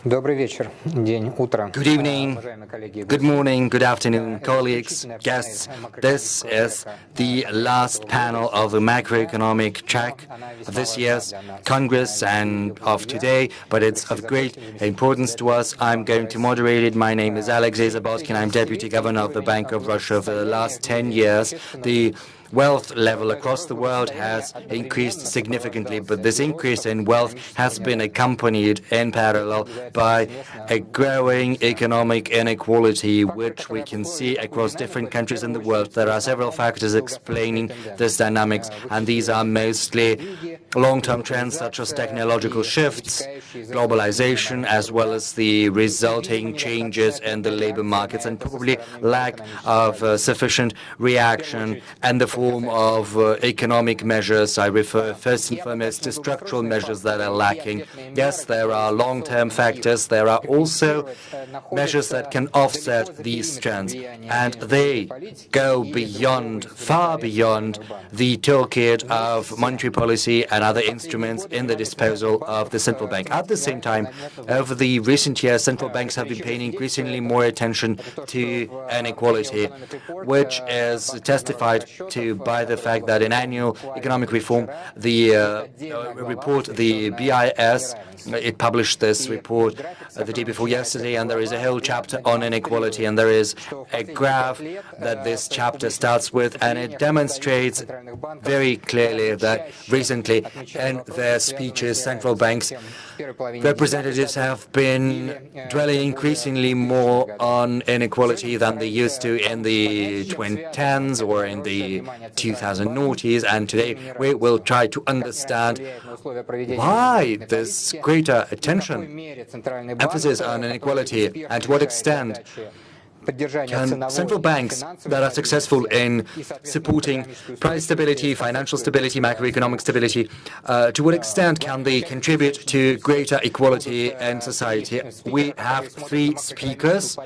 Добрый вечер, день, утро. Good evening, good morning, good afternoon, colleagues, guests. This is the last panel of the macroeconomic track of this year's Congress and of today, but it's of great importance to us. I'm going to moderate it. My name is Alexei Zabolsky, I'm Deputy Governor of the Bank of Russia. For the last 10 years, the wealth level across the world has increased significantly, but this increase in wealth has been accompanied in parallel by a growing economic inequality, which we can see across different countries in the world. There are several factors explaining this dynamics, and these are mostly long-term trends such as technological shifts, globalization, as well as the resulting changes in the labor markets, and probably lack of sufficient reaction and the form of economic measures. I refer first and foremost to structural measures that are lacking. Yes, there are long-term factors. There are also measures that can offset these trends, and they go beyond, far beyond, the toolkit of monetary policy and other instruments in the disposal of the central bank. At the same time, over the recent years, central banks have been paying increasingly more attention to inequality, which is testified to by the fact that in annual economic reform, the report, the BIS, it published this report the day before yesterday, and there is a whole chapter on inequality, and there is a graph that this chapter starts with, and it demonstrates very clearly that recently in their speeches, central banks representatives have been dwelling increasingly more on inequality than they used to in the 2010s or in the 2000s, and today we will try to understand why this greater attention, emphasis on inequality, and to what extent can central banks that are successful in supporting price stability, financial stability, macroeconomic stability, to what extent can they contribute to greater equality in society? We have three speakers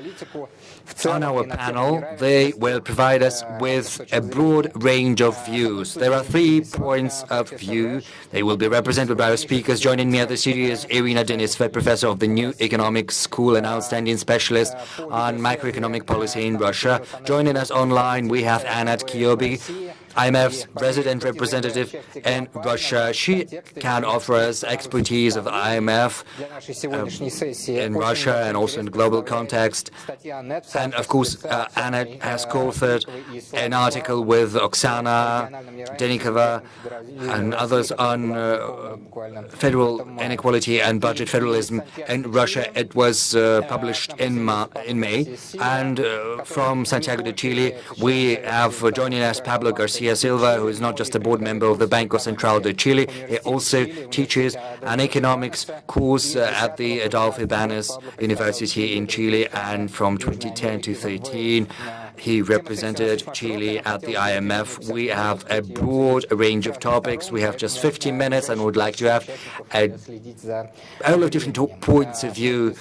on our panel. They will provide us with a broad range of views. There are 3 points of view. They will be represented by our speakers. Joining me at the studio is Irina Denisova, professor of the New Economic School and outstanding specialist on macroeconomic policy in Russia. Joining us online, we have Anat Kiobi, IMF's resident representative in Russia. She can offer us expertise of the IMF in Russia and also in the global context. And of course, Anna has co-authored an article with Oksana Denikova and others on federal inequality and budget federalism in Russia. It was published in May. And from Santiago de Chile, we have joining us Pablo Garcia Silva, who is not just a board member of the Banco Central de Chile. He also teaches an economics course at the Adolfo Ibáñez University in Chile, and from 2010 to 2013 he represented Chile at the IMF. We have a broad range of topics. We have just 15 minutes and would like to have a whole of different points of view.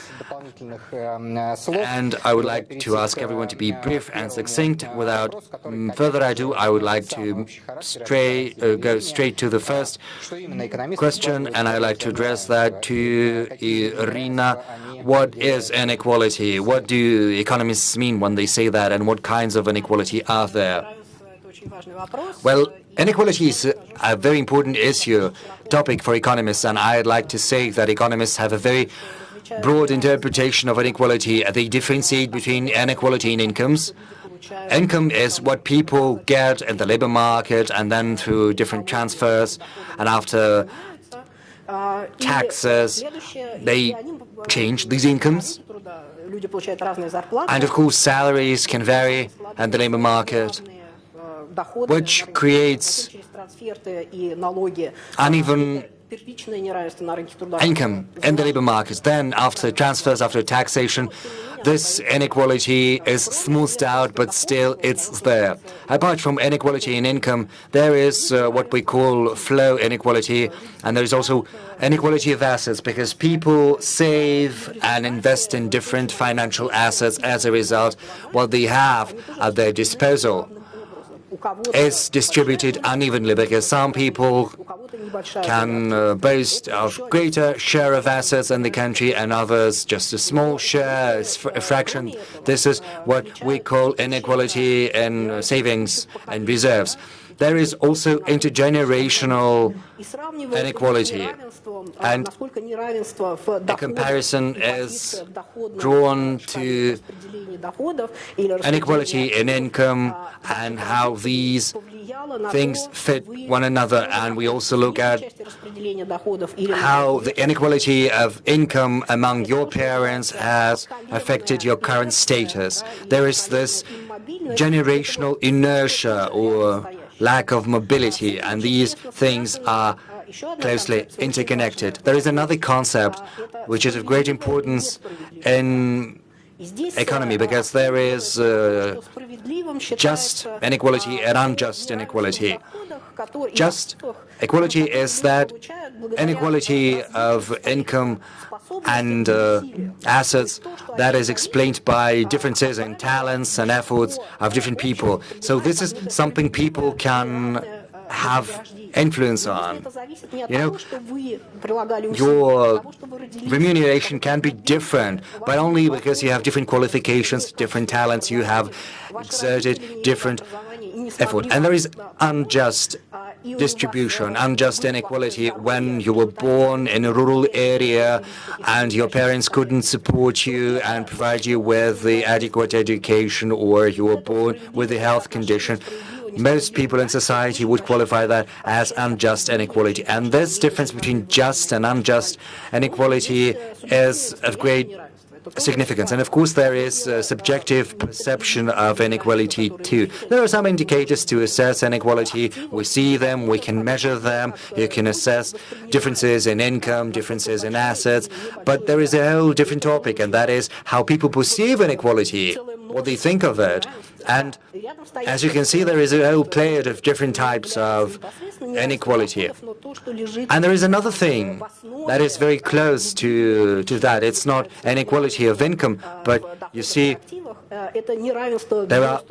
And I would like to ask everyone to be brief and succinct. Without further ado, I would like to go straight to the first question, and I'd like to address that to Irina. What is inequality? What do economists mean when they say that, and what kinds of inequality are there? Well, inequality is a very important topic for economists, and I'd like to say that economists have a very broad interpretation of inequality. They differentiate between inequality in incomes. Income is what people get in the labor market and then through different transfers, and after taxes, they change these incomes. And of course, salaries can vary in the labor market, which creates uneven income in the labor markets. Then, after transfers, after taxation, this inequality is smoothed out, but still it's there. Apart from inequality in income, there is what we call flow inequality, and there is also inequality of assets, because people save and invest in different financial assets. As a result, what they have at their disposal is distributed unevenly because some people can boast of greater share of assets in the country and others just a small share, a fraction. This is what we call inequality in savings and reserves. There is also intergenerational inequality, and a comparison is drawn to inequality in income and how these things fit one another. And we also look at how the inequality of income among your parents has affected your current status. There is this generational inertia or lack of mobility, and these things are closely interconnected. There is another concept which is of great importance in economy because there is just inequality and unjust inequality. Just equality is that inequality of income and assets that is explained by differences in talents and efforts of different people. So this is something people can have influence on. You know, your remuneration can be different, but only because you have different qualifications, different talents, you have exerted different effort. And there is unjust distribution, unjust inequality when you were born in a rural area and your parents couldn't support you and provide you with the adequate education, or you were born with a health condition. Most people in society would qualify that as unjust inequality. And this difference between just and unjust inequality is of great significance. And of course, there is a subjective perception of inequality too. There are some indicators to assess inequality. We see them, we can measure them, you can assess differences in income, differences in assets. But there is a whole different topic, and that is how people perceive inequality, what they think of it. And as you can see, there is a whole plethora of different types of inequality. And there is another thing that is very close to that. It's not inequality of income, but you see, there are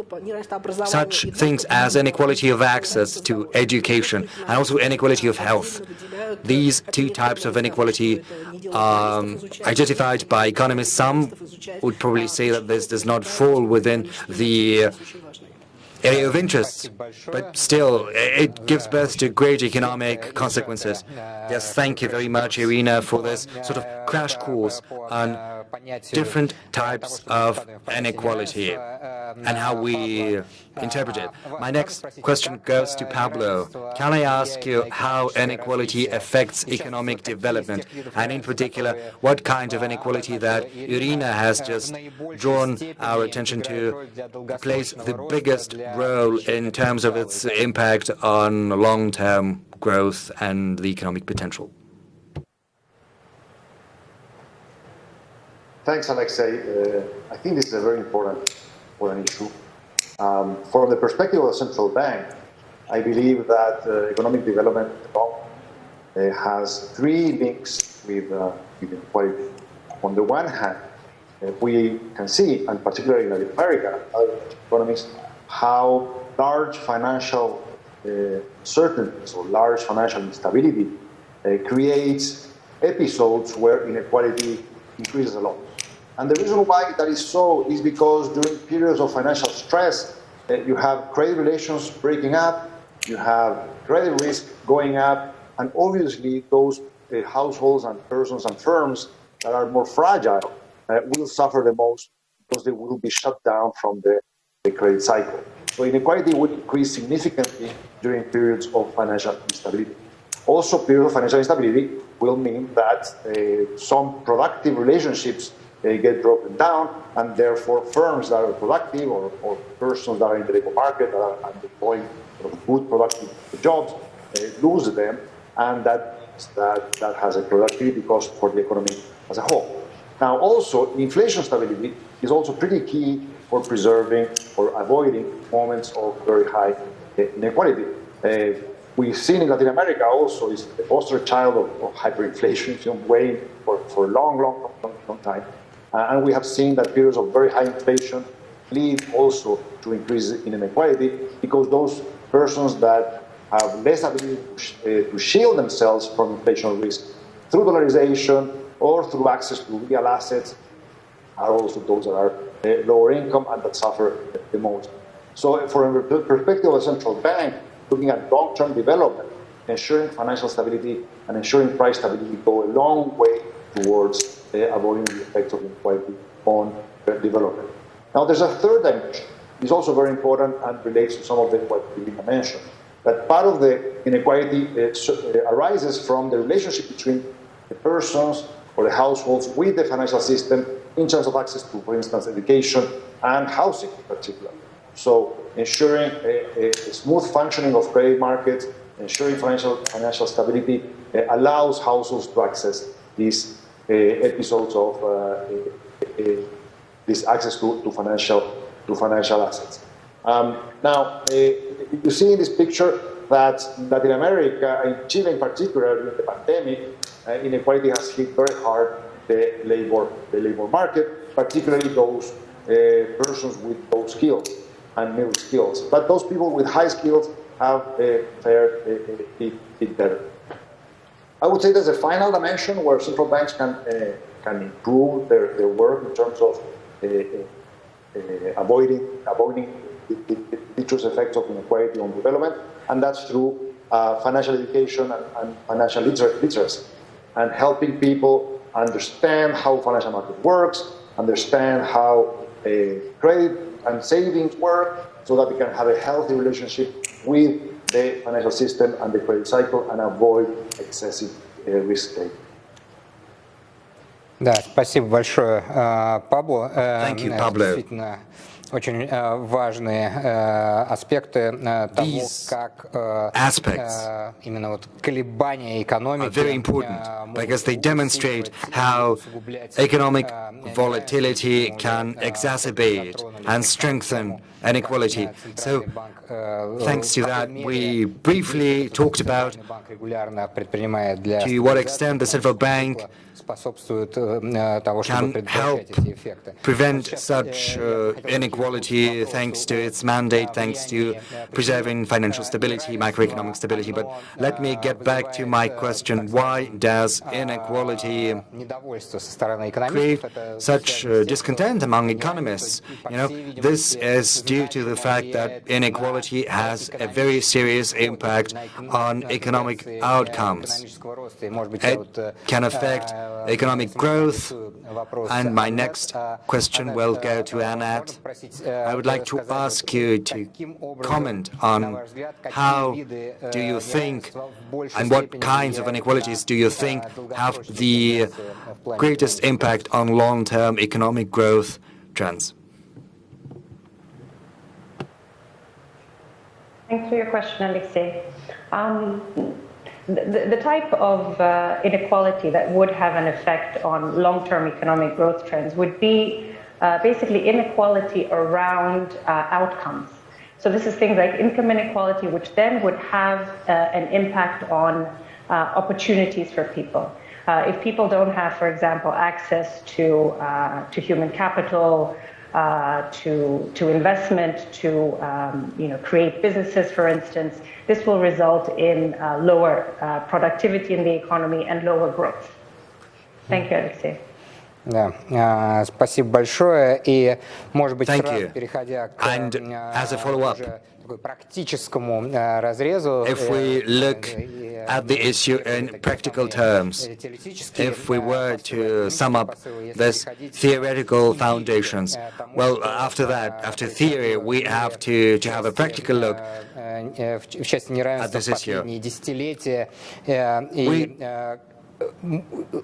such things as inequality of access to education and also inequality of health. These two types of inequality are identified by economists. Some would probably say that this does not fall within the area of interest, but still, it gives birth to great economic consequences. Yes, thank you very much, Irina, for this sort of crash course on different types of inequality and how we interpret it. My next question goes to Pablo. Can I ask you how inequality affects economic development, and in particular, what kind of inequality that Irina has just drawn our attention to plays the biggest role in terms of its impact on long-term growth and the economic potential? Thanks, Alexei. I think this is a very important issue. From the perspective of the central bank, I believe that economic development has three links with inequality. On the one hand, we can see, and particularly in Latin America and other economies, how large financial uncertainties or large financial instability creates episodes where inequality increases a lot. And the reason why that is so is because during periods of financial stress, you have credit relations breaking up, you have credit risk going up, and obviously those households and persons and firms that are more fragile will suffer the most because they will be shut down from the credit cycle. So inequality would increase significantly during periods of financial instability. Also, periods of financial instability will mean that some productive relationships get broken down, and therefore firms that are productive or persons that are in the labor market that are employing good productive jobs lose them, and that means that has a productivity cost for the economy as a whole. Now, also, inflation stability is also pretty key for preserving or avoiding moments of very high inequality. We've seen in Latin America also is the poster child of hyperinflation, weighing for a long time. And we have seen that periods of very high inflation lead also to increase in inequality, because those persons that have less ability to shield themselves from inflation risk through dollarization or through access to real assets are also those that are lower income and that suffer the most. So from the perspective of a central bank, looking at long-term development, ensuring financial stability and ensuring price stability go a long way towards avoiding the effects of inequality on development. Now, there's a third dimension. It's also very important and relates to some of what Irina mentioned, that part of the inequality arises from the relationship between the persons or the households with the financial system in terms of access to, for instance, education and housing in particular. So ensuring a smooth functioning of credit markets, ensuring financial stability allows households to access these episodes of this access to financial assets. Now, you see in this picture that Latin America, in Chile in particular, during the pandemic, inequality has hit very hard the labor market, particularly those persons with low skills and middle skills. But those people with high skills have fared it better. I would say there's a final dimension where central banks can improve their work in terms of avoiding the dangerous effects of inequality on development, and that's through financial education and financial literacy, and helping people understand how financial market works, understand how credit and savings work, so that they can have a healthy relationship with the financial system and the credit cycle and avoid excessive risk-taking. Да, спасибо большое, Пабло. Thank you, Pablo. Действительно, очень важные аспекты того, как именно вот колебания экономики are very important because they demonstrate how economic volatility can exacerbate and strengthen inequality. So, thanks to that, we briefly talked about to what extent the central bank can help prevent such inequality thanks to its mandate, thanks to preserving financial stability, macroeconomic stability. But let me get back to my question. Why does inequality create such discontent among economists? You know, this is due to the fact that inequality has a very serious impact on economic outcomes. It can affect economic growth. And my next question will go to Annette. I would like to ask you to comment on how do you think and what kinds of inequalities do you think have the greatest impact on long-term economic growth trends? Thanks for your question, Alexei. The type of inequality that would have an effect on long-term economic growth trends would be basically inequality around outcomes. So this is things like income inequality, which then would have an impact on opportunities for people. If people don't have, for example, access to human capital, to investment, to create businesses, for instance, this will result in lower productivity in the economy and lower growth. Thank you, Alexei. Да, спасибо большое. И, может быть, сразу переходя к as a follow-up, практическому разрезу, if we look at the issue in practical terms, if we were to sum up this theoretical foundations, well, after that, after theory, we have to have a practical look at this issue.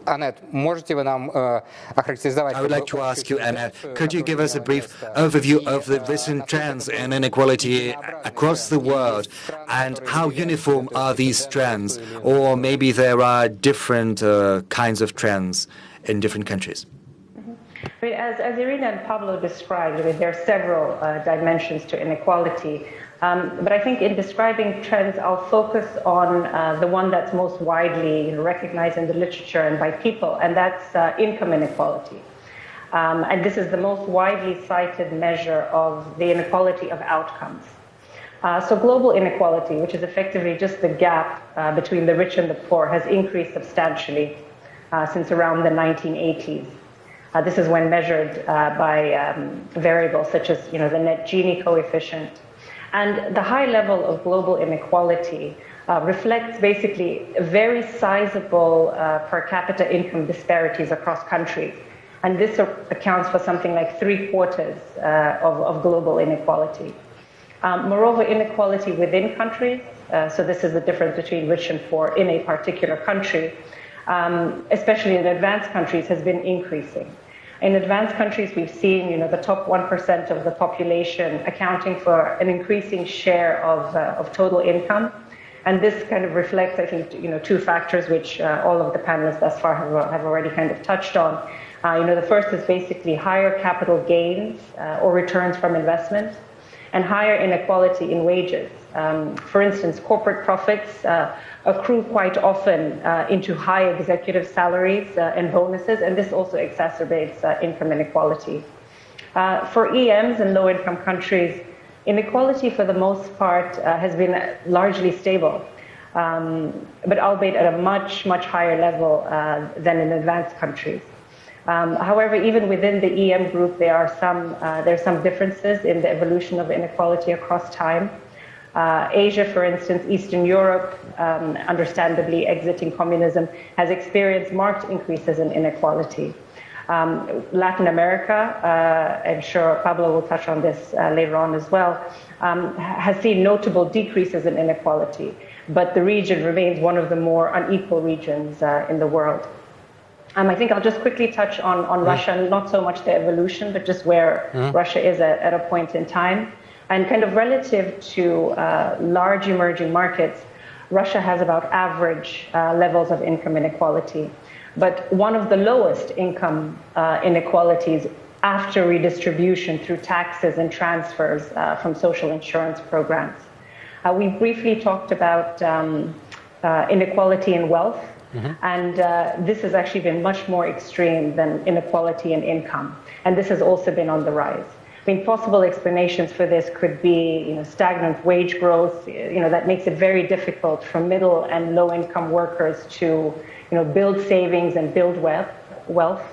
Annette, можете вы нам охарактеризовать? I would like to ask you, Annette, could you give us a brief overview of the recent trends in inequality across the world, and how uniform are these trends, or maybe there are different kinds of trends in different countries? As Irina and Pablo described, there are several dimensions to inequality. But I think in describing trends, I'll focus on the one that's most widely recognized in the literature and by people, and that's income inequality. And this is the most widely cited measure of the inequality of outcomes. So global inequality, which is effectively just the gap between the rich and the poor, has increased substantially since around the 1980s. This is when measured by variables such as the net Gini coefficient. And the high level of global inequality reflects basically very sizable per capita income disparities across countries. And this accounts for something like 3/4 of global inequality. Moreover, inequality within countries, so this is the difference between rich and poor in a particular country, especially in advanced countries, has been increasing. In advanced countries, we've seen the top 1% of the population accounting for an increasing share of total income. And this kind of reflects, I think, two factors which all of the panelists thus far have already kind of touched on. The first is basically higher capital gains or returns from investment, and higher inequality in wages. For instance, corporate profits accrue quite often into high executive salaries and bonuses, and this also exacerbates income inequality. For EMs in low-income countries, inequality for the most part has been largely stable, but albeit at a much, much higher level than in advanced countries. However, even within the EM group, there's some differences in the evolution of inequality across time. Asia, for instance, Eastern Europe, understandably exiting communism, has experienced marked increases in inequality. Latin America, I'm sure Pablo will touch on this later on as well, has seen notable decreases in inequality, but the region remains one of the more unequal regions in the world. I think I'll just quickly touch on Russia, not so much the evolution, but just where Russia is at a point in time. And kind of relative to large emerging markets, Russia has about average levels of income inequality, but one of the lowest income inequalities after redistribution through taxes and transfers from social insurance programs. We briefly talked about inequality in wealth. And this has actually been much more extreme than inequality in income. And this has also been on the rise. I mean, possible explanations for this could be, stagnant wage growth, that makes it very difficult for middle and low income workers to, build savings and build wealth.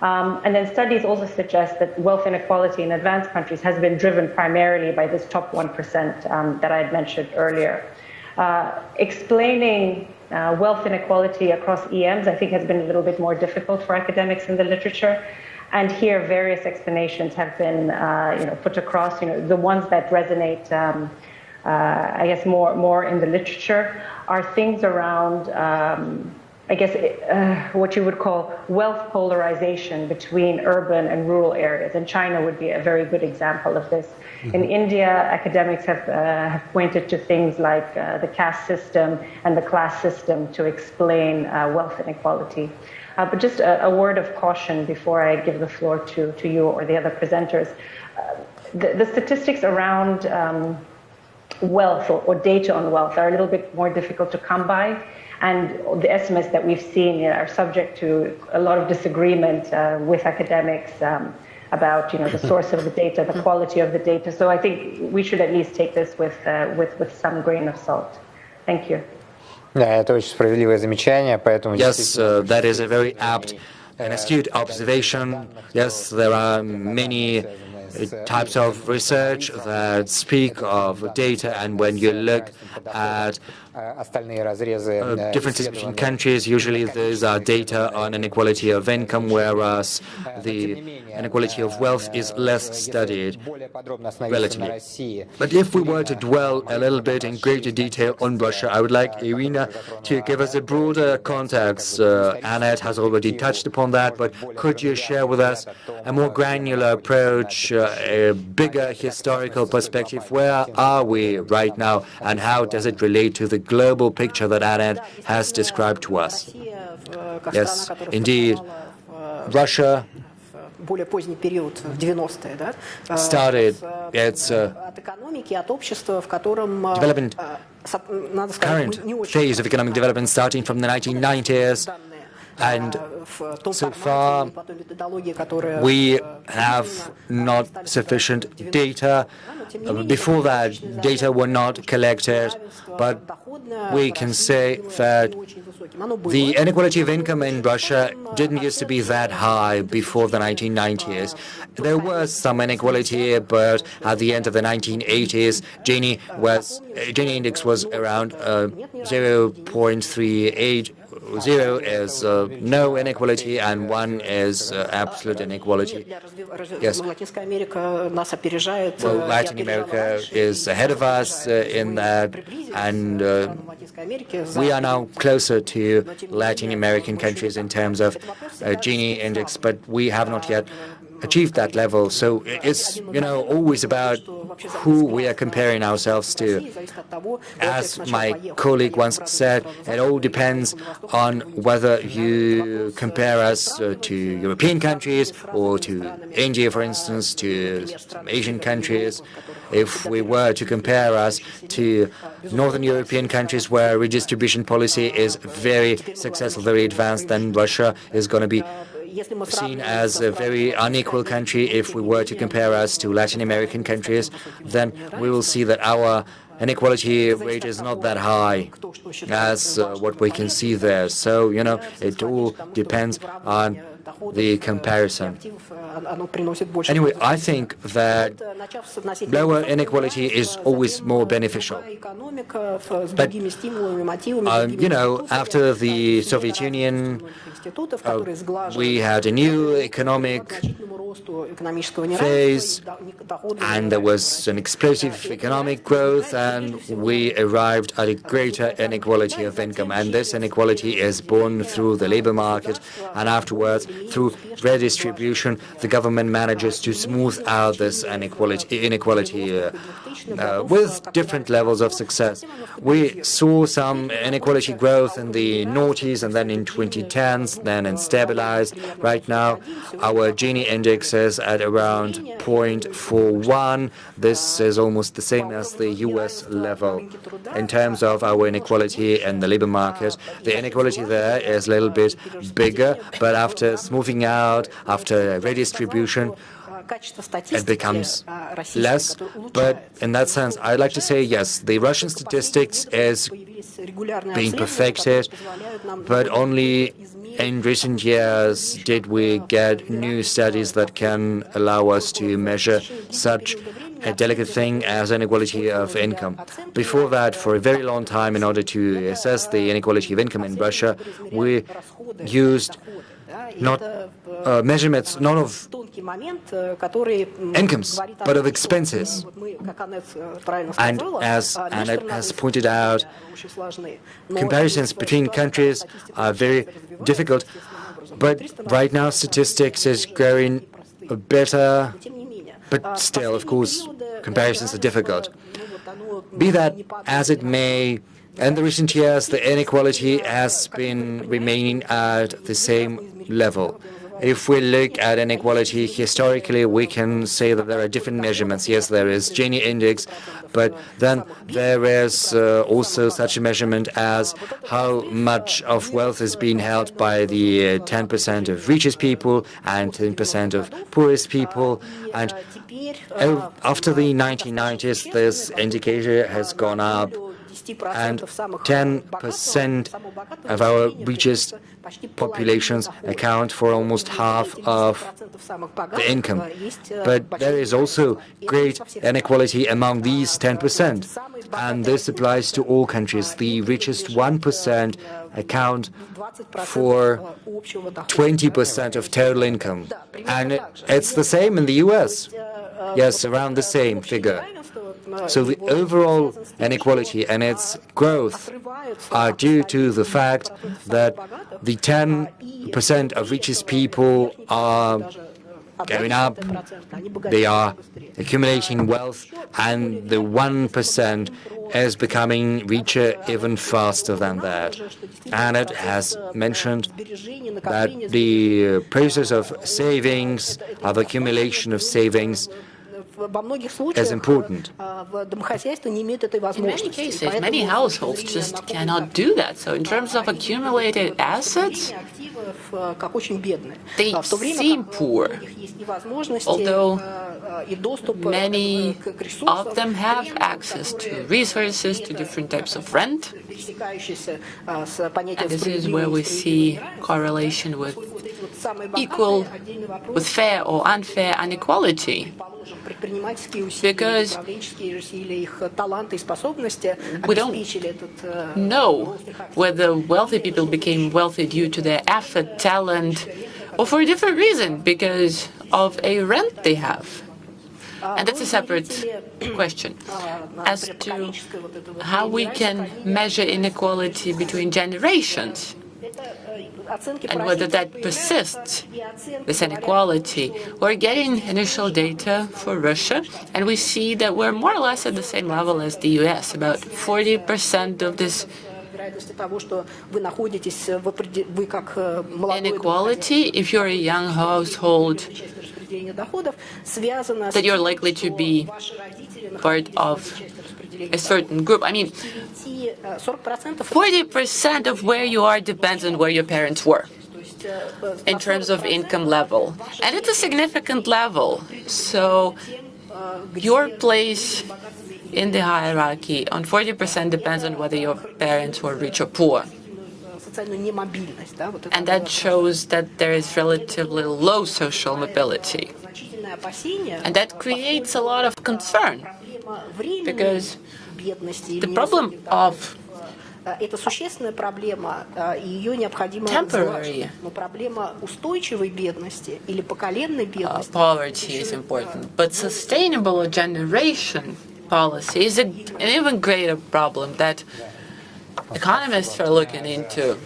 And then studies also suggest that wealth inequality in advanced countries has been driven primarily by this top 1% that I had mentioned earlier. Explaining wealth inequality across EMs, I think, has been a little bit more difficult for academics in the literature. And here, various explanations have been, put across. The ones that resonate, I guess, more in the literature are things around, what you would call wealth polarization between urban and rural areas. And China would be a very good example of this. In India, academics have pointed to things like the caste system and the class system to explain wealth inequality. But just a word of caution before I give the floor to you or the other presenters. The statistics around wealth or data on wealth are a little bit more difficult to come by. And the estimates that we've seen are subject to a lot of disagreement with academics about the source of the data, the quality of the data. So I think we should at least take this with some grain of salt. Thank you. Да, это очень справедливое замечание, поэтому... Yes, that is a very apt and astute observation. Yes, there are many types of research that speak of data, and when you look at differences between countries, usually these are data on inequality of income, whereas the inequality of wealth is less studied relatively. But if we were to dwell a little bit in greater detail on Russia, I would like Irina to give us a broader context. Annette has already touched upon that, but could you share with us a more granular approach, a bigger historical perspective? Where are we right now, and how does it relate to the global picture that Annette has described to us? Yes, indeed, Russia started its current phase of economic development starting from the 1990s. And so far, we have not sufficient data. Before that, data were not collected, but we can say that the inequality of income in Russia didn't used to be that high before the 1990s. There was some inequality, but at the end of the 1980s, Gini index was around 0.38. 0 is no inequality and 1 is absolute inequality. Yes. Well, Latin America is ahead of us in that, and we are now closer to Latin American countries in terms of Gini index, but we have not yet achieved that level. So it's, always about who we are comparing ourselves to. As my colleague once said, it all depends on whether you compare us to European countries or to India, for instance, to some Asian countries. If we were to compare us to Northern European countries where redistribution policy is very successful, very advanced, then Russia is going to be seen as a very unequal country. If we were to compare us to Latin American countries, then we will see that our inequality rate is not that high as what we can see there. So, it all depends on the comparison. Anyway, I think that lower inequality is always more beneficial. But, after the Soviet Union, we had a new economic phase, and there was an explosive economic growth, and we arrived at a greater inequality of income. And this inequality is born through the labor market, and afterwards, through redistribution, the government manages to smooth out this inequality with different levels of success. We saw some inequality growth in the noughties and then in 2010s, then it stabilized. Right now, our Gini index is at around 0.41. This is almost the same as the US level. In terms of our inequality in the labor market, the inequality there is a little bit bigger, but after smoothing out, after redistribution, it becomes less. But in that sense, I'd like to say, yes, the Russian statistics is being perfected, but only in recent years did we get new studies that can allow us to measure such a delicate thing as inequality of income. Before that, for a very long time, in order to assess the inequality of income in Russia, we used not measurements, not of incomes, but of expenses. And as Anna has pointed out, comparisons between countries are very difficult. But right now, statistics is growing better, but still, of course, comparisons are difficult. Be that as it may, in the recent years, the inequality has been remaining at the same level. If we look at inequality historically, we can say that there are different measurements. Yes, there is Gini index, but then there is also such a measurement as how much of wealth is being held by the 10% of richest people and 10% of poorest people. And after the 1990s, this indicator has gone up, and 10% of our richest populations account for almost half of the income. But there is also great inequality among these 10%, and this applies to all countries. The richest 1% account for 20% of total income, and it's the same in the US. Yes, around the same figure. So the overall inequality and its growth are due to the fact that the 10% of richest people are going up, they are accumulating wealth, and the 1% is becoming richer even faster than that. And it has mentioned that the process of savings, of accumulation of savings, is important. In many cases, many households just cannot do that. So in terms of accumulated assets, they seem poor, although many of them have access to resources, to different types of rent. And this is where we see correlation with equal, with fair or unfair inequality. Because we don't know whether wealthy people became wealthy due to their effort, talent, or for a different reason, because of a rent they have. And that's a separate question. As to how we can measure inequality between generations, and whether that persists, this inequality. We're getting initial data for Russia, and we see that we're more or less at the same level as the US. About 40% of this inequality, if you're a young household, that you're likely to be part of a certain group. I mean, 40% of where you are depends on where your parents were in terms of income level. And it's a significant level. So your place in the hierarchy on 40% depends on whether your parents were rich or poor. And that shows that there is relatively low social mobility. And that creates a lot of concern, because the problem of temporary poverty is important, but sustainable or generation policy is an even greater problem that economists are looking into.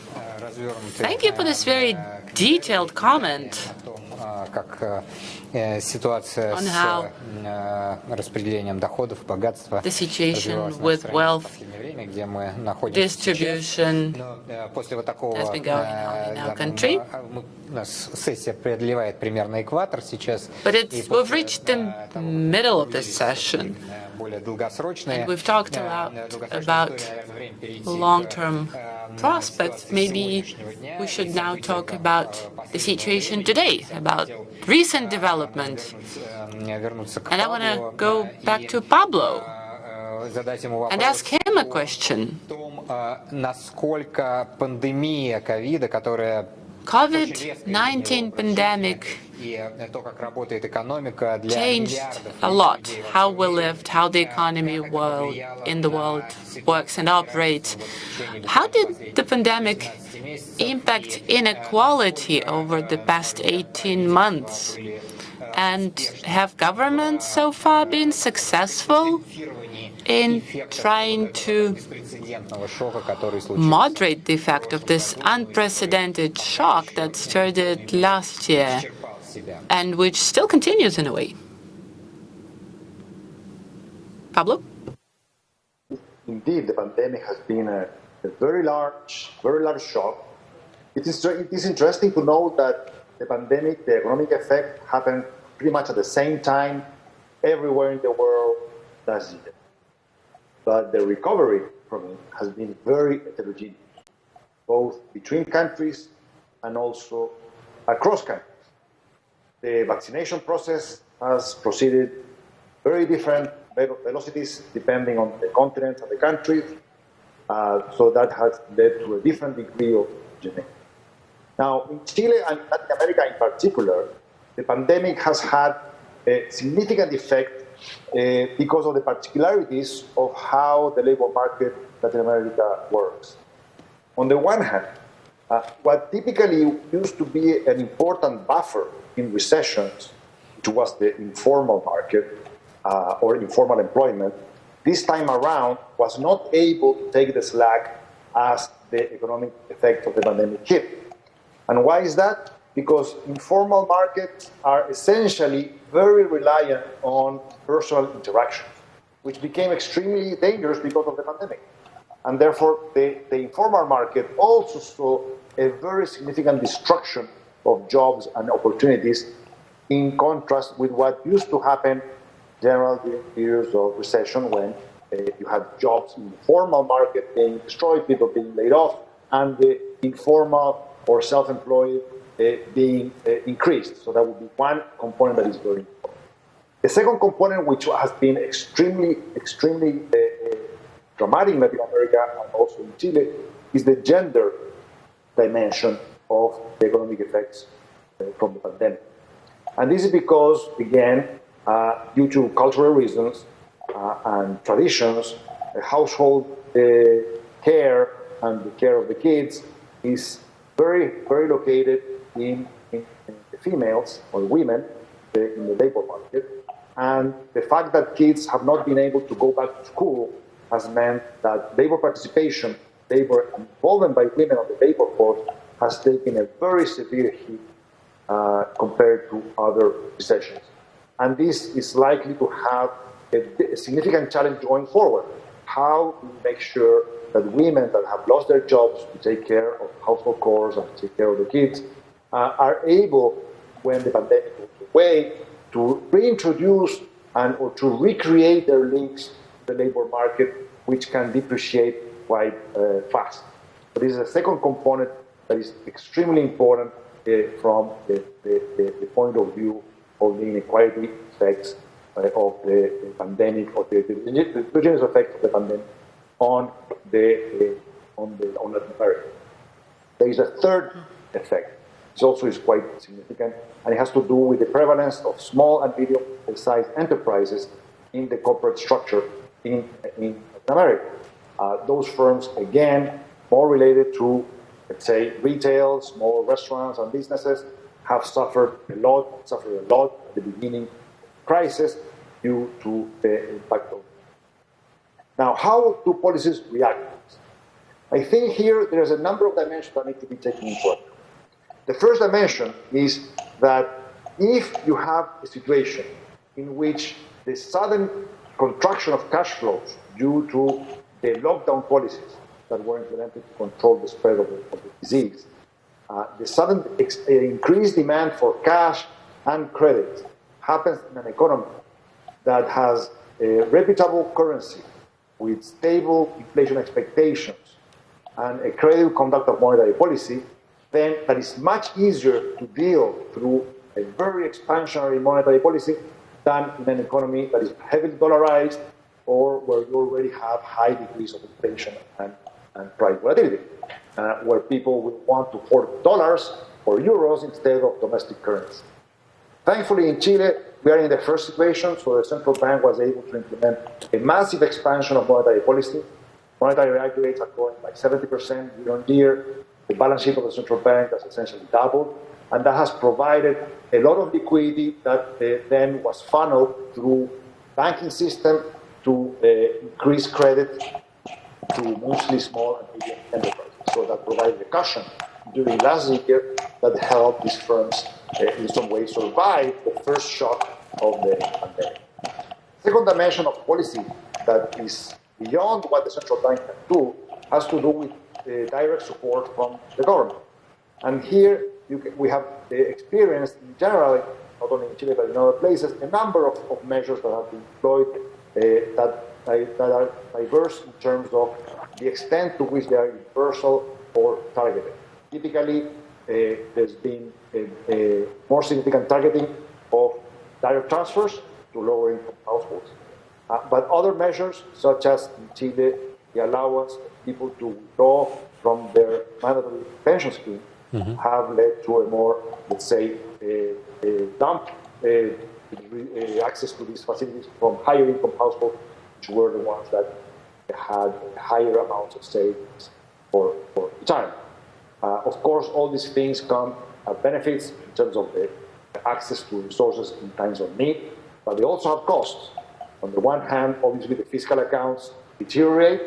Thank you for this very detailed comment on how the situation with wealth distribution has been going on in our country. But we've reached the middle of this session, and we've talked a lot about long-term prospects. Maybe we should now talk about the situation today, about recent development. And I want to go back to Pablo and ask him a question. COVID-19 pandemic changed a lot how we lived, how the economy in the world works and operates. How did the pandemic impact inequality over the past 18 months? And have governments so far been successful in trying to moderate the effect of this unprecedented shock that started last year and which still continues in a way? Pablo? Indeed, the pandemic has been a very large shock. It is interesting to note that the pandemic, the economic effect, happened pretty much at the same time everywhere in the world last year. But the recovery from it has been very heterogeneous, both between countries and also across countries. The vaccination process has proceeded very different velocities depending on the continent and the countries. So that has led to a different degree of homogeneity. Now, in Chile and Latin America in particular, the pandemic has had a significant effect because of the particularities of how the labor market in Latin America works. On the one hand, what typically used to be an important buffer in recessions, which was the informal market or informal employment, this time around was not able to take the slack as the economic effect of the pandemic hit. And why is that? Because informal markets are essentially very reliant on personal interactions, which became extremely dangerous because of the pandemic. And therefore, the informal market also saw a very significant destruction of jobs and opportunities in contrast with what used to happen general during periods of recession when you had jobs in the formal market being destroyed, people being laid off, and the informal or self-employed being increased. So that would be one component that is very important. The second component, which has been extremely dramatic in Latin America and also in Chile, is the gender dimension of the economic effects from the pandemic. And this is because, again, due to cultural reasons and traditions, household care and the care of the kids is very located in the females or women in the labor market. And the fact that kids have not been able to go back to school has meant that labor participation, labor involvement by women on the labor force has taken a very severe hit compared to other recessions. And this is likely to have a significant challenge going forward. How do we make sure that women that have lost their jobs to take care of household chores and take care of the kids are able, when the pandemic goes away, to reintroduce or to recreate their links to the labor market, which can depreciate quite fast. But this is a second component that is extremely important from the point of view of the inequality effects of the pandemic, or the continuous effect of the pandemic on Latin America. There is a third effect. This also is quite significant, and it has to do with the prevalence of small and medium-sized enterprises in the corporate structure in Latin America. Those firms, again, more related to, let's say, retail, small restaurants and businesses, have suffered a lot at the beginning of the crisis due to the impact of it. Now, how do policies react to this? I think here there's a number of dimensions that need to be taken into account. The first dimension is that if you have a situation in which the sudden contraction of cash flows due to the lockdown policies that were implemented to control the spread of the disease, the sudden increased demand for cash and credit happens in an economy that has a reputable currency with stable inflation expectations and a credible conduct of monetary policy, then that is much easier to deal through a very expansionary monetary policy than in an economy that is heavily dollarized or where you already have high degrees of inflation and price volatility, where people will want to hoard dollars or euros instead of domestic currency. Thankfully, in Chile, we are in the first situation, so the central bank was able to implement a massive expansion of monetary policy. Monetary aggregates are growing by 70% year on year. The balance sheet of the central bank has essentially doubled, and that has provided a lot of liquidity that then was funneled through banking system to increase credit to mostly small and medium enterprises. So that provided a cushion during last year that helped these firms in some way survive the first shock of the pandemic. Second dimension of policy that is beyond what the central bank can do has to do with direct support from the government. And here we have experienced in general, not only in Chile but in other places, a number of measures that have been deployed that are diverse in terms of the extent to which they are universal or targeted. Typically, there's been a more significant targeting of direct transfers to lower-income households. But other measures, such as in Chile, the allowance of people to withdraw from their mandatory pension scheme, have led to a more, let's say, access to these facilities from higher-income households, which were the ones that had higher amounts of savings for retirement. Of course, all these things come at benefits in terms of the access to resources in times of need, but they also have costs. On the one hand, obviously, the fiscal accounts deteriorate.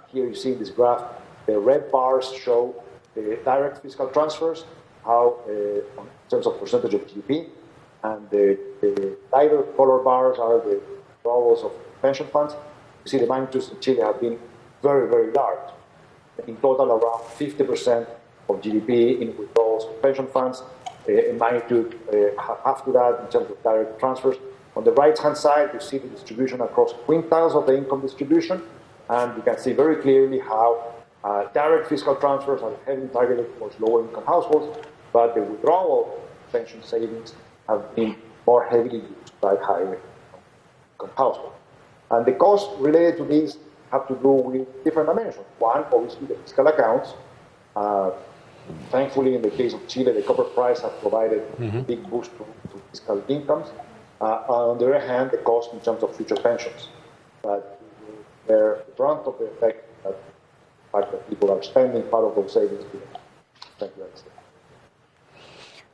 Here you see in this graph, the red bars show the direct fiscal transfers, how in terms of percentage of GDP, and the lighter color bars are the withdrawals of pension funds. You see the magnitudes in Chile have been very, very large. In total, around 50% of GDP in withdrawals of pension funds, in magnitude half to that in terms of direct transfers, On the right-hand side, you see the distribution across quintiles of the income distribution, and you can see very clearly how direct fiscal transfers are heavily targeted towards lower-income households, but the withdrawal pension savings have been more heavily used by higher-income households. And the costs related to these have to do with different dimensions. One, obviously, the fiscal accounts. Thankfully, in the case of Chile, the copper price has provided a big boost to fiscal incomes. On the other hand, the cost in terms of future pensions. But they're the brunt of the effect that the fact that people are spending part of those savings. Thank you.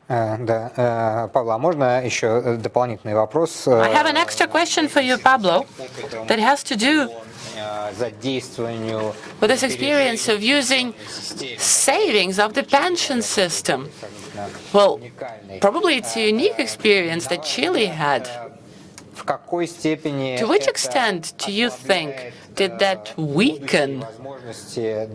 Да, Павло, а можно еще дополнительный вопрос? I have an extra question for you, Pablo, that has to do with this experience of using savings of the pension system. Well, probably it's a unique experience that Chile had. To which extent do you think did that weaken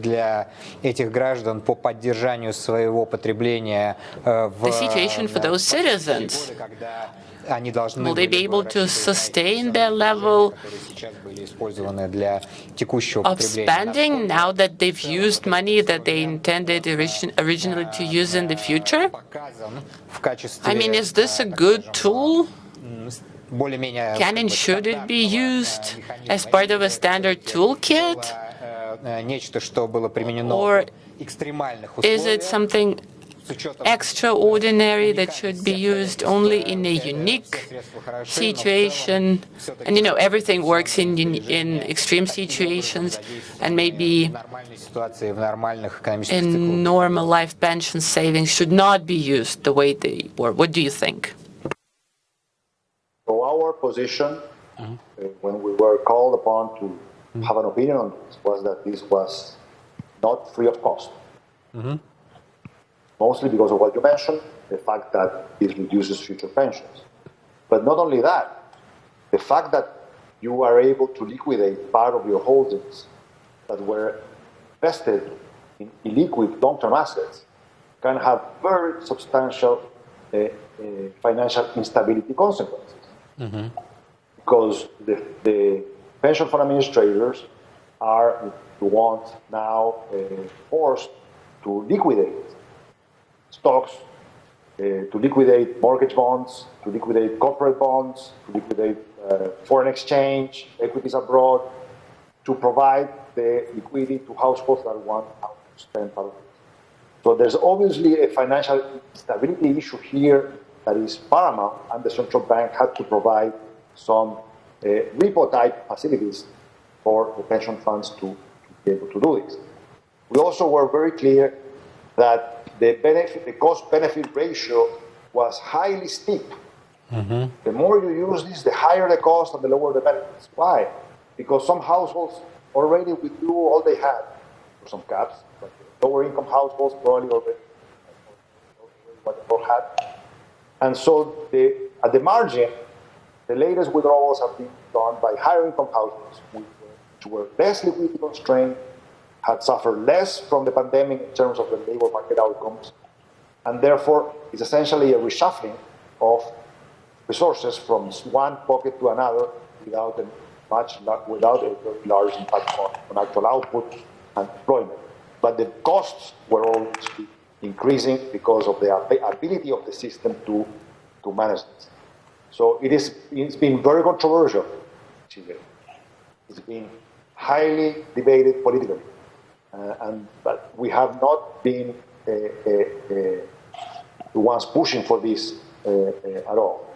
для этих граждан по поддержанию своего потребления the situation for those citizens? Will they be able to sustain their level of spending now that they've used money that they intended originally to use in the future? I mean, is this a good tool? Can and should it be used as part of a standard toolkit? Or is it something extraordinary that should be used only in a unique situation? And you know, everything works in extreme situations, and maybe in normal life pension savings should not be used the way they were. What do you think? So our position, when we were called upon to have an opinion on this, was that this was not free of cost. Mostly because of what you mentioned, the fact that it reduces future pensions. But not only that, the fact that you are able to liquidate part of your holdings that were invested in illiquid long-term assets can have very substantial financial instability consequences. Because the pension fund administrators are the ones now forced to liquidate stocks, to liquidate mortgage bonds, to liquidate corporate bonds, to liquidate foreign exchange, equities abroad, to provide the liquidity to households that want to spend part of it. So there's obviously a financial stability issue here that is paramount, and the central bank had to provide some repo-type facilities for the pension funds to be able to do this. We also were very clear that the cost-benefit ratio was highly steep. The more you use this, the higher the cost and the lower the benefits. Why? Because some households already withdrew all they had, for some caps, but lower-income households probably already what they had. And so at the margin, the latest withdrawals have been done by higher-income households, which were less liquidity constrained, had suffered less from the pandemic in terms of the labor market outcomes, and therefore is essentially a reshuffling of resources from one pocket to another without a very large impact on actual output and employment. But the costs were always increasing because of the ability of the system to manage this. So it's been very controversial in Chile. It's been highly debated politically. But we have not been the ones pushing for this at all.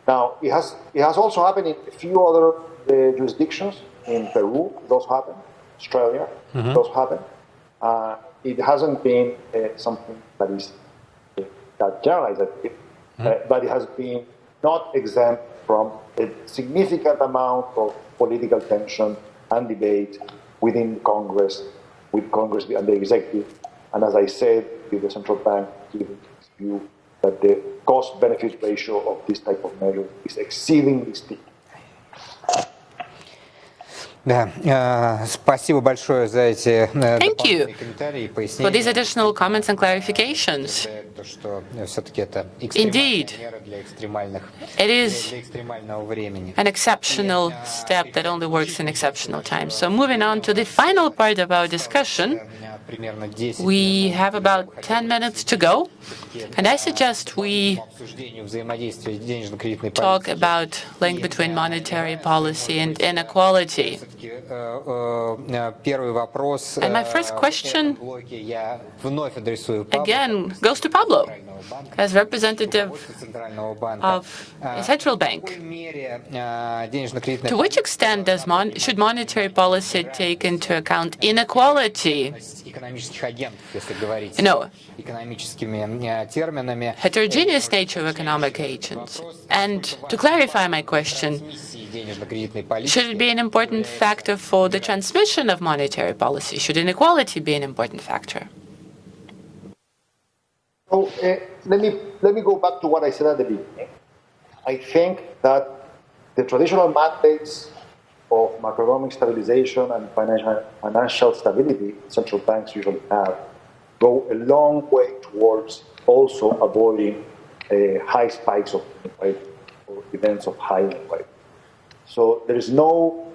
Now, it has also happened in a few other jurisdictions. In Peru, it also happened. Australia, it also happened. It hasn't been something that is that generalized, but it has been not exempt from a significant amount of political tension and debate within Congress, with Congress and the executive, and as I said, with the central bank giving its view that the cost-benefit ratio of this type of measure is exceedingly steep. Спасибо большое за эти Thank you дополнительные комментарии и for пояснения. these additional comments and clarifications. То, что все-таки это Indeed, экстремальная мера для it is экстремального времени. an exceptional step that only works in exceptional times. So moving on to the final part of our discussion, Примерно 10 we have about 10 minutes to go, and I suggest we обсуждению взаимодействия денежно-кредитной talk политики. about link between monetary policy and inequality. Первый вопрос And my first question в блоке я вновь адресую Павлу, again goes to Pablo as representative Центрального банка. of a central В bank. какой мере денежно-кредитная To which extent should monetary policy take into account inequality? экономических агентов, если говорить No. экономическими терминами, Heterogeneous nature of economic agents. And to clarify my question, денежно-кредитной политики, should it be an important factor for the transmission of monetary policy? Should inequality be an important factor? So let me go back to what I said at the beginning. I think that the traditional mandates of macroeconomic stabilization and financial stability central banks usually have go a long way towards also avoiding high spikes of inequality or events of high inequality. So there is no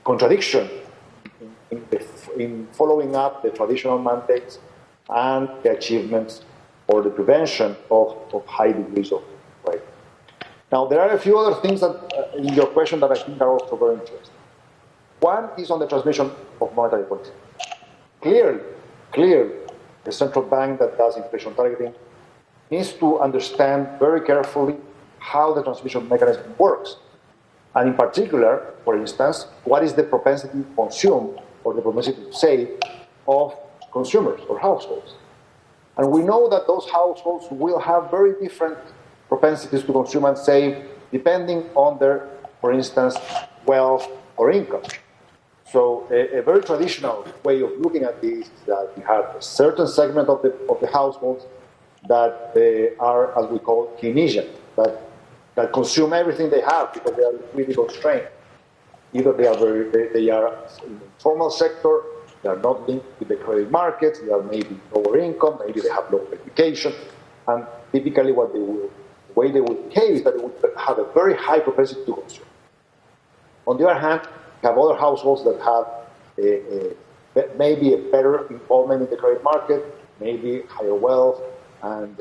contradiction in following up the traditional mandates and the achievements or the prevention of high degrees of inequality. Now, there are a few other things that in your question that I think are also very interesting. One is on the transmission of monetary policy. Clearly, the central bank that does inflation targeting needs to understand very carefully how the transmission mechanism works. And in particular, for instance, what is the propensity to consume or the propensity to save of consumers or households. And we know that those households will have very different propensities to consume and save depending on their, for instance, wealth or income. So a very traditional way of looking at this is that we have a certain segment of the households that are, as we call, Keynesian, that consume everything they have because they are really constrained. Either they are in the informal sector, they are not linked with the credit markets, they are maybe lower income, maybe they have lower education, and typically the way they would behave is that they would have a very high propensity to consume. On the other hand, you have other households that have maybe a better involvement in the credit market, maybe higher wealth and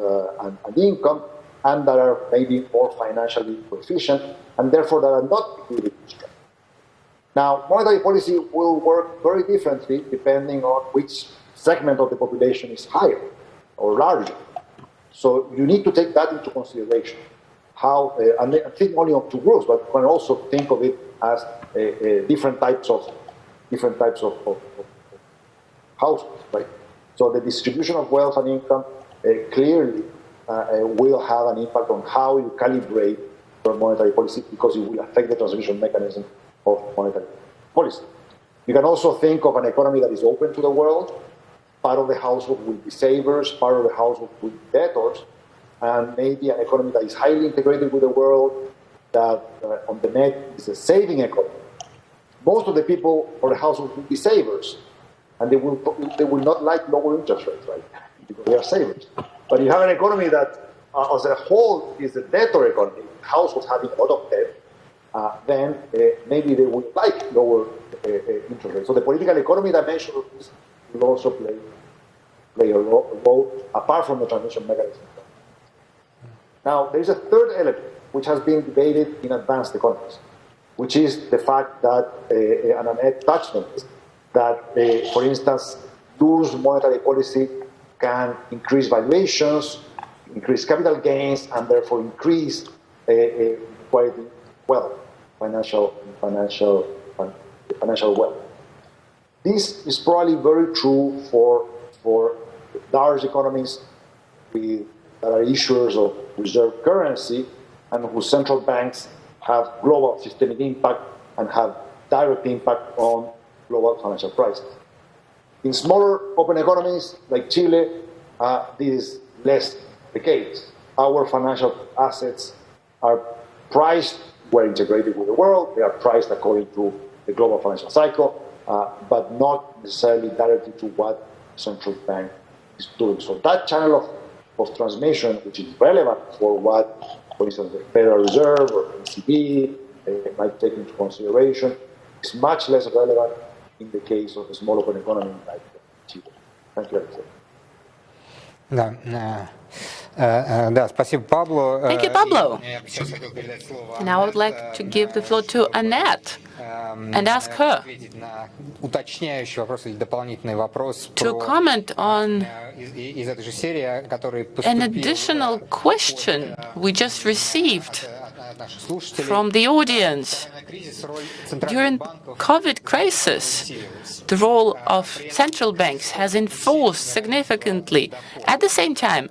income, and that are maybe more financially proficient, and therefore that are not really constrained. Now, monetary policy will work very differently depending on which segment of the population is higher or larger. So you need to take that into consideration. How, and I think only of two groups, but you can also think of it as different types of households, right? So the distribution of wealth and income clearly will have an impact on how you calibrate your monetary policy because it will affect the transmission mechanism of monetary policy. You can also think of an economy that is open to the world. Part of the household will be savers, part of the household will be debtors, and maybe an economy that is highly integrated with the world, that on the net is a saving economy. Most of the people or the household will be savers, and they will not like lower interest rates, right? Because they are savers. But you have an economy that, as a whole, is a debtor economy, households having a lot of debt, then maybe they would like lower interest rates. So the political economy dimension of this will also play a role apart from the transmission mechanism. Now, there is a third element which has been debated in advanced economies, which is the fact that, and Annette touched on this, that, for instance, loose monetary policy can increase valuations, increase capital gains, and therefore increase quality wealth, financial wealth. This is probably very true for large economies that are issuers of reserve currency and whose central banks have global systemic impact and have direct impact on global financial prices. In smaller open economies like Chile, this is less the case. Our financial assets are priced, we're integrated with the world, they are priced according to the global financial cycle, but not necessarily directly to what central bank is doing. So that channel of transmission, which is relevant for what, for instance, the Federal Reserve or ECB might take into consideration, is much less relevant in the case of a small open economy like Chile. Thank you, Alexei. Да, спасибо, Пабло. Thank you, Pablo. Now I would like to give the floor to Annette and ask her Уточняющий вопрос или дополнительный вопрос to comment on из этой же серии, который an additional question we just received from the audience. During COVID crisis, the role of central banks has enforced significantly. At the same time,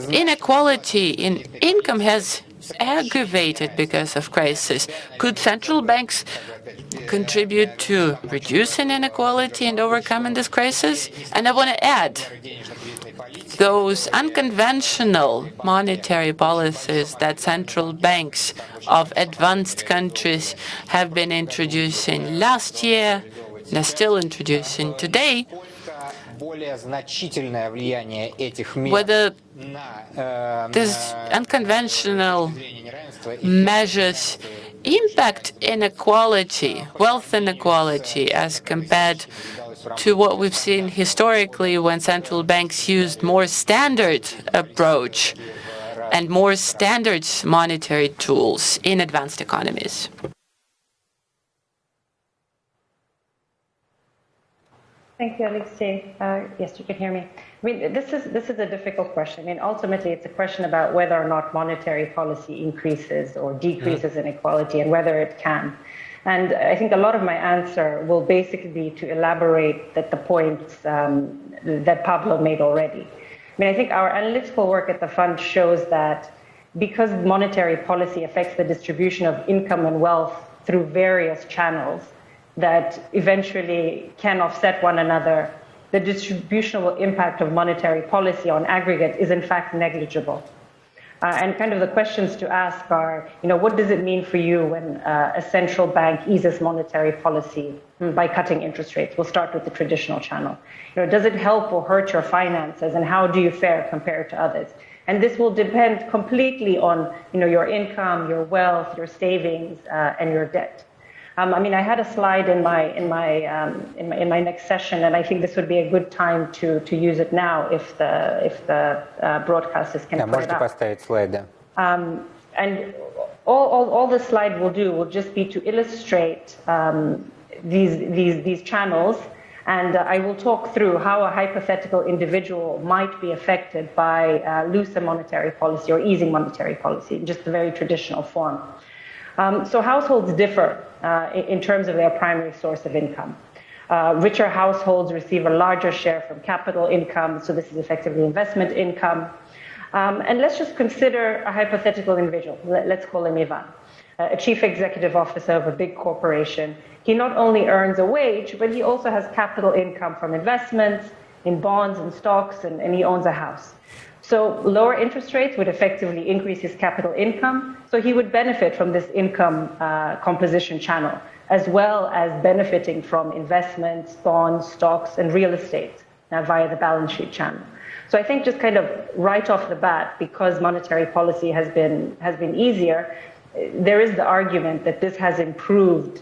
inequality in income has aggravated because of crisis. Could central banks contribute to reducing inequality and overcoming this crisis? And I want to add, those unconventional monetary policies that central banks of advanced countries have been introducing last year, they're still introducing today, whether these unconventional measures impact inequality, wealth inequality, as compared to what we've seen historically when central banks used more standard approach and more standard monetary tools in advanced economies. Thank you, Alexei. Yes, you can hear me. I mean, this is a difficult question. I mean, ultimately, it's a question about whether or not monetary policy increases or decreases inequality and whether it can. And I think a lot of my answer will basically be to elaborate the points that Pablo made already. I mean, I think our analytical work at the fund shows that because monetary policy affects the distribution of income and wealth through various channels that eventually can offset one another, the distributional impact of monetary policy on aggregate is in fact negligible. And kind of the questions to ask are, what does it mean for you when a central bank eases monetary policy by cutting interest rates? We'll start with the traditional channel. Does it help or hurt your finances, and how do you fare compared to others? And this will depend completely on, your income, your wealth, your savings, and your debt. I had a slide in my next session, and I think this would be a good time to use it now if the broadcasters can put it up. Поставить слайд, да. And all the slide will just be to illustrate these channels, and I will talk through how a hypothetical individual might be affected by looser monetary policy or easing monetary policy in just the very traditional form. So households differ in terms of their primary source of income. Richer households receive a larger share from capital income, so this is effectively investment income. And let's just consider a hypothetical individual. Let's call him Ivan, a chief executive officer of a big corporation. He not only earns a wage, but he also has capital income from investments in bonds and stocks, and he owns a house. So lower interest rates would effectively increase his capital income, so he would benefit from this income composition channel, as well as benefiting from investments, bonds, stocks, and real estate via the balance sheet channel. So I think just kind of right off the bat, because monetary policy has been easier, there is the argument that this has improved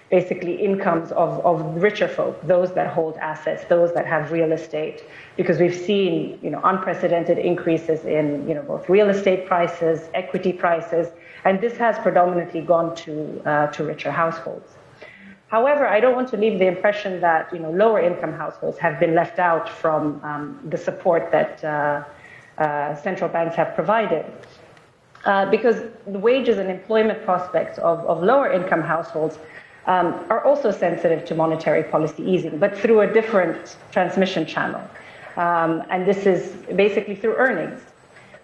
basically incomes of richer folk, those that hold assets, those that have real estate, because we've seen unprecedented increases in both real estate prices, equity prices, and this has predominantly gone to richer households. However, I don't want to leave the impression that lower income households have been left out from the support that central banks have provided. Because the wages and employment prospects of lower income households are also sensitive to monetary policy easing, but through a different transmission channel. And this is basically through earnings.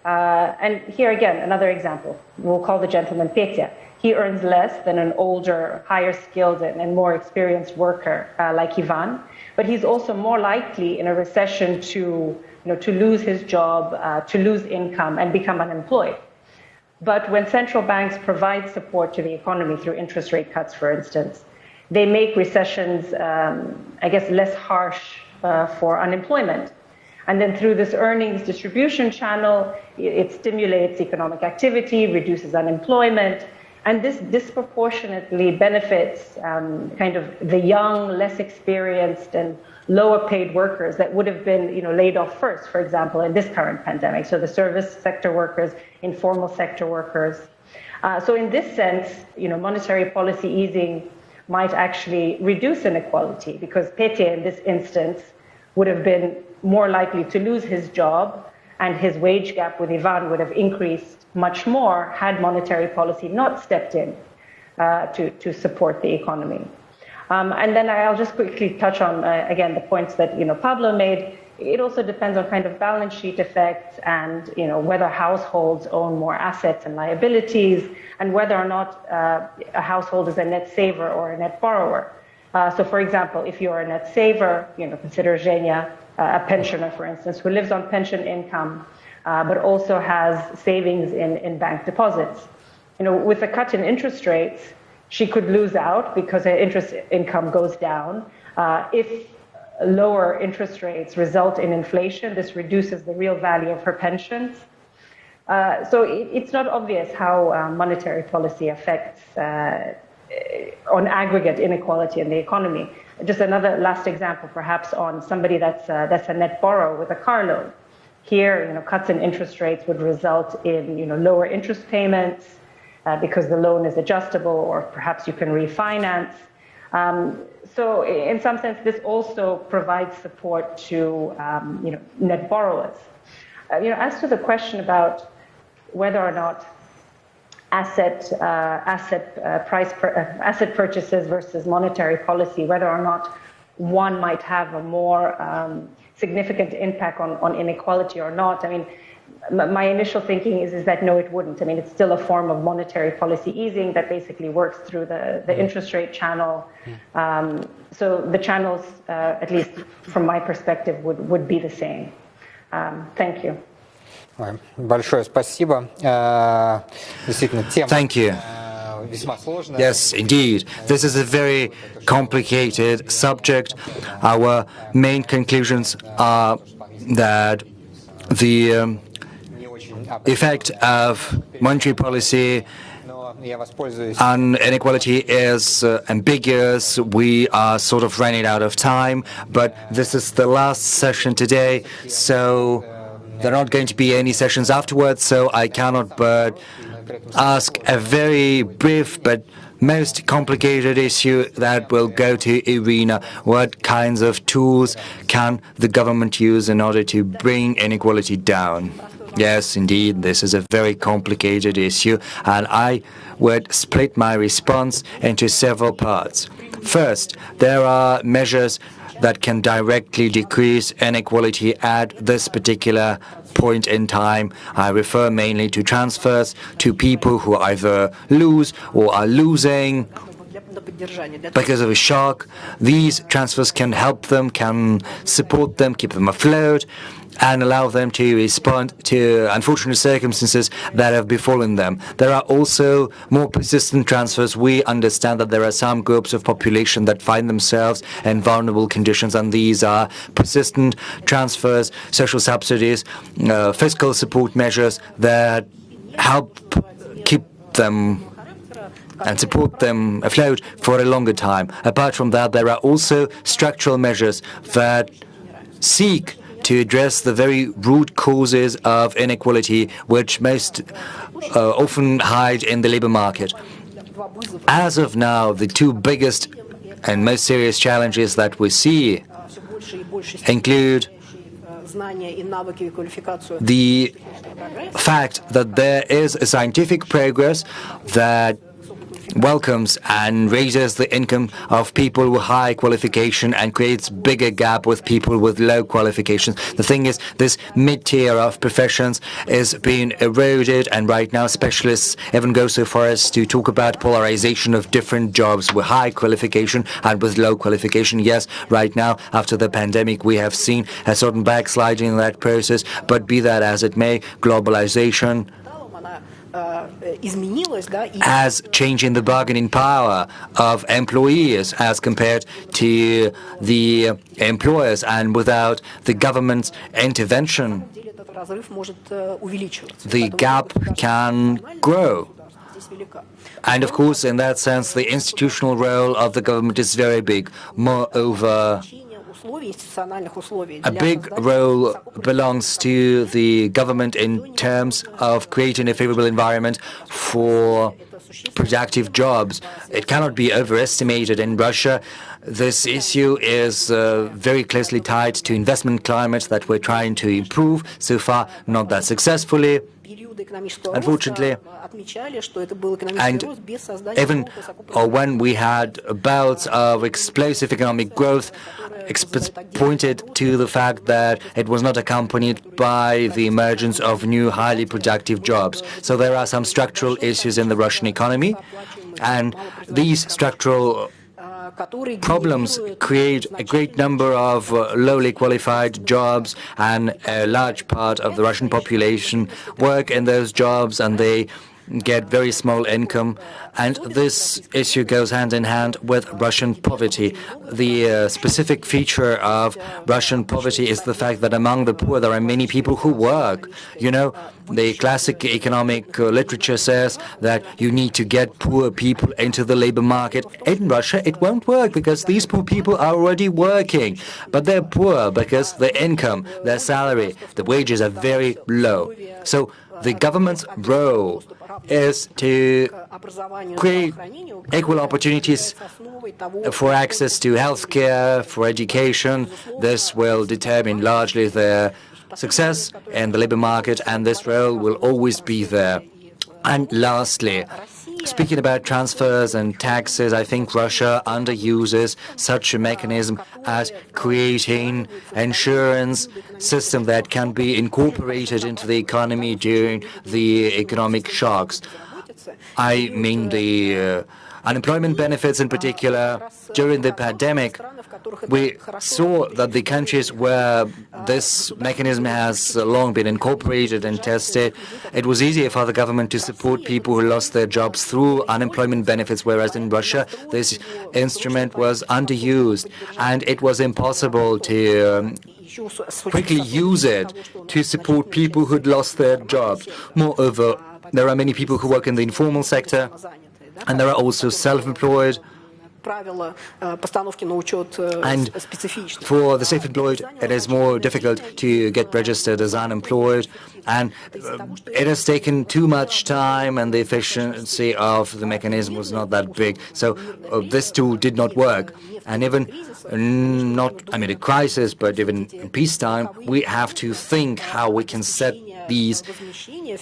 And here again, another example. We'll call the gentleman Petya. He earns less than an older, higher skilled and more experienced worker like Ivan, but he's also more likely in a recession to lose his job, to lose income and become unemployed. But when central banks provide support to the economy through interest rate cuts, for instance, they make recessions, less harsh for unemployment. And then through this earnings distribution channel, it stimulates economic activity, reduces unemployment, and this disproportionately benefits the young, less experienced, and lower paid workers that would have been laid off first, for example, in this current pandemic. So the service sector workers, informal sector workers. So in this sense, monetary policy easing might actually reduce inequality, because Pete in this instance would have been more likely to lose his job, and his wage gap with Ivan would have increased much more had monetary policy not stepped in to support the economy. And then I'll just quickly touch on, again, the points that Pablo made. It also depends on kind of balance sheet effects and whether households own more assets and liabilities, and whether or not a household is a net saver or a net borrower. So, for example, if you're a net saver, consider Zhenya, a pensioner, for instance, who lives on pension income, but also has savings in bank deposits. With a cut in interest rates, she could lose out because her interest income goes down. If lower interest rates result in inflation, this reduces the real value of her pensions. So it's not obvious how monetary policy affects on aggregate inequality in the economy. Just another last example, perhaps, on somebody that's a net borrower with a car loan. Here, cuts in interest rates would result in lower interest payments because the loan is adjustable, or perhaps you can refinance. So, in some sense, this also provides support to net borrowers. As to the question about whether or not asset purchases versus monetary policy, whether or not one might have a more significant impact on inequality or not. My initial thinking is that no, it wouldn't. It's still a form of monetary policy easing that basically works through the interest rate channel. So the channels, at least from my perspective, would be the same. Thank you. Большое спасибо. Действительно, тема. Thank you. Yes, indeed. This is a very complicated subject. Our main conclusions are that the effect of monetary policy on inequality is ambiguous. We are sort of running out of time, but this is the last session today, so there are not going to be any sessions afterwards, so I cannot but ask a very brief but most complicated issue that will go to Irina. What kinds of tools can the government use in order to bring inequality down? Yes, indeed, this is a very complicated issue, and I would split my response into several parts. First, there are measures that can directly decrease inequality at this particular point in time. I refer mainly to transfers to people who either lose or are losing because of a shock. These transfers can help them, can support them, keep them afloat, and allow them to respond to unfortunate circumstances that have befallen them. There are also more persistent transfers. We understand that there are some groups of population that find themselves in vulnerable conditions, and these are persistent transfers, social subsidies, fiscal support measures that help keep them and support them afloat for a longer time. Apart from that, there are also structural measures that seek to address the very root causes of inequality, which most often hide in the labor market. As of now, the two biggest and most serious challenges that we see include the fact that there is a scientific progress that welcomes and raises the income of people with high qualification and creates bigger gap with people with low qualifications. The thing is, this mid-tier of professions is being eroded, and right now specialists even go so far as to talk about polarization of different jobs with high qualification and with low qualification. Yes, right now, after the pandemic, we have seen a certain backsliding in that process, but be that as it may, globalization as changing the bargaining power of employees as compared to the employers, and without the government's intervention, the gap can grow. And of course, in that sense, the institutional role of the government is very big. Moreover, a big role belongs to the government in terms of creating a favorable environment for productive jobs. It cannot be overestimated. In Russia, this issue is very closely tied to investment climate that we're trying to improve. So far, not that successfully, unfortunately. And even when we had bouts of explosive economic growth, experts pointed to the fact that it was not accompanied by the emergence of new highly productive jobs. So there are some structural issues in the Russian economy, and these structural problems create a great number of lowly qualified jobs, and a large part of the Russian population work in those jobs, and they get very small income, and this issue goes hand in hand with Russian poverty. The specific feature of Russian poverty is the fact that among the poor there are many people who work. You know, the classic economic literature says that you need to get poor people into the labor market. In Russia, it won't work because these poor people are already working, but they're poor because their income, their salary, the wages are very low. So the government's role is to create equal opportunities for access to healthcare, for education. This will determine largely their success in the labor market, and this role will always be there. And lastly, speaking about transfers and taxes, I think Russia underuses such a mechanism as creating insurance system that can be incorporated into the economy during the economic shocks. I mean the unemployment benefits in particular. During the pandemic, we saw that the countries where this mechanism has long been incorporated and tested, it was easier for the government to support people who lost their jobs through unemployment benefits, whereas in Russia, this instrument was underused, and it was impossible to quickly use it to support people who'd lost their jobs. Moreover, there are many people who work in the informal sector, and there are also self-employed. And for the self-employed, it is more difficult to get registered as unemployed, and it has taken too much time, and the efficiency of the mechanism was not that big. So this tool did not work. And even not, I mean, a crisis, but even in peacetime, we have to think how we can set these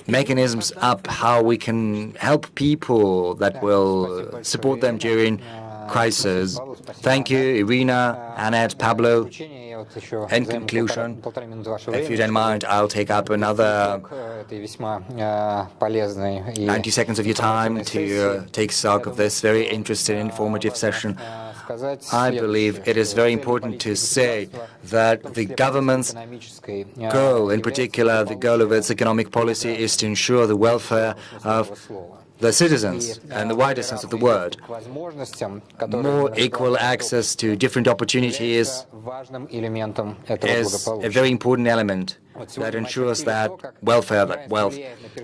mechanisms up, how we can help people that will support them during crisis. Thank you, Irina, Annette, Pablo. In conclusion, if you don't mind, I'll take up another 90 seconds of your time to take stock of this very interesting, informative session. I believe it is very important to say that the government's goal, in particular the goal of its economic policy, is to ensure the welfare of the citizens and the wider sense of the word. More equal access to different opportunities is a very important element that ensures that welfare, that wealth.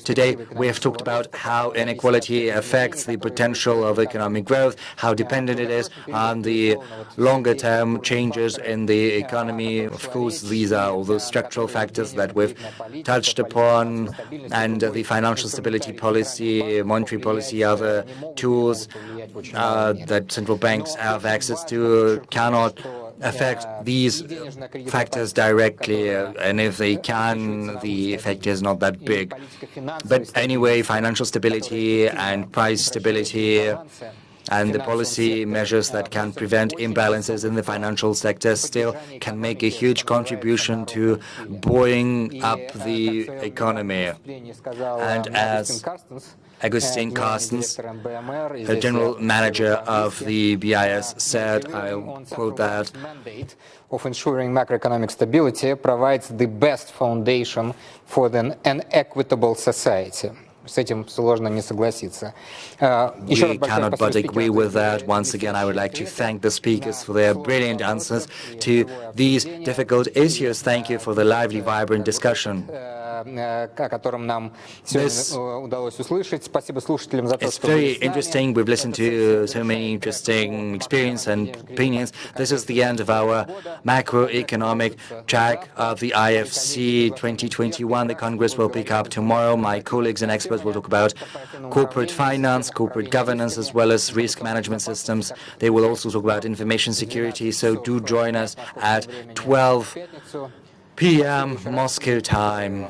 Today, we have talked about how inequality affects the potential of economic growth, how dependent it is on the longer-term changes in the economy. Of course, these are all those structural factors that we've touched upon, and the financial stability policy, monetary policy, other tools that central banks have access to cannot affect these factors directly, and if they can, the effect is not that big. But anyway, financial stability and price stability and the policy measures that can prevent imbalances in the financial sector still can make a huge contribution to buoying up the economy. And as Agustin Carstens, the general manager of the BIS, said, I'll quote that, of ensuring macroeconomic stability provides the best foundation for an equitable society. С этим сложно не согласиться. We cannot but agree with that. Once again, I would like to thank the speakers for their brilliant answers to these difficult issues. Thank you for the lively, vibrant discussion. О котором нам сегодня удалось услышать. Спасибо слушателям за то, It's что были very с нами. interesting. We've listened to so many interesting experiences and opinions. This is the end of our macroeconomic track of the IFC 2021. The Congress will pick up tomorrow. My colleagues and experts will talk about corporate finance, corporate governance, as well as risk management systems. They will also talk about information security. So do join us at 12 p.m. Moscow time.